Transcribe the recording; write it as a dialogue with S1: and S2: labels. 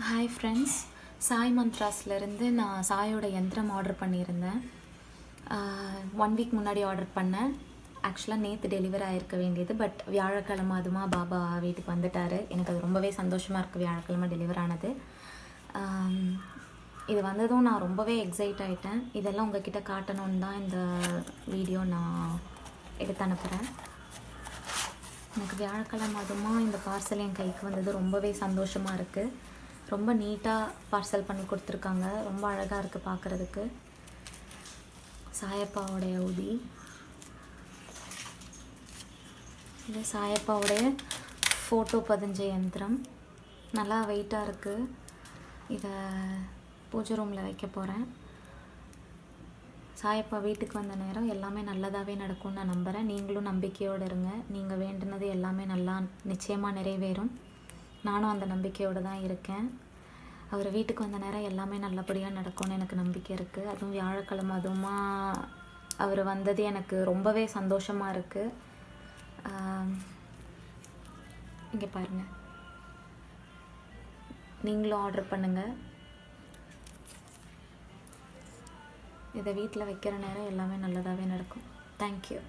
S1: Hi friends, Sai மந்த்ராஸ்லேருந்து நான் சாயோட யந்திரம் order பண்ணியிருந்தேன். 1 week முன்னாடி ஆர்டர் பண்ணேன். ஆக்சுவலாக நேற்று டெலிவர் ஆகிருக்க வேண்டியது, பட் வியாழக்கிழமை அதுமா பாபா வீட்டுக்கு வந்துட்டார். எனக்கு அது ரொம்பவே சந்தோஷமாக இருக்குது, வியாழக்கிழமை டெலிவர் ஆனது. இது வந்ததும் நான் ரொம்பவே எக்ஸைட் ஆகிட்டேன். இதெல்லாம் உங்ககிட்ட காட்டணுன்னு தான் இந்த வீடியோ நான் எடுத்து அனுப்புகிறேன். எனக்கு வியாழக்கிழமை அதுமா இந்த பார்சல் என் கைக்கு வந்தது ரொம்பவே சந்தோஷமாக இருக்குது. ரொம்ப நீட்டாக பார்சல் பண்ணி கொடுத்துருக்காங்க. ரொம்ப அழகாக இருக்குது பார்க்குறதுக்கு. சாயப்பாவுடைய ஊதி, இது சாயப்பாவுடைய ஃபோட்டோ பதிஞ்ச யந்திரம். நல்லா வெயிட்டாக இருக்குது. இதை பூஜை ரூமில் வைக்க போகிறேன். சாயப்பா வீட்டுக்கு வந்த நேரம் எல்லாமே நல்லதாகவே நடக்கும்னு நான் நம்புகிறேன். நீங்களும் நம்பிக்கையோடு இருங்க. நீங்கள் வேண்டுனது எல்லாமே நல்லா நிச்சயமாக நிறைவேறும். நானும் அந்த நம்பிக்கையோடு தான் இருக்கேன். அவர் வீட்டுக்கு வந்த நேரம் எல்லாமே நல்லபடியாக நடக்கும்னு எனக்கு நம்பிக்கை இருக்குது. அதுவும் வியாழக்கிழமை அதுவுமா அவர் வந்தது எனக்கு ரொம்பவே சந்தோஷமாக இருக்குது. இங்கே பாருங்கள், நீங்களும் ஆர்டர் பண்ணுங்கள். இதை வீட்டில் வைக்கிற நேரம் எல்லாமே நல்லதாகவே நடக்கும். தேங்க்யூ.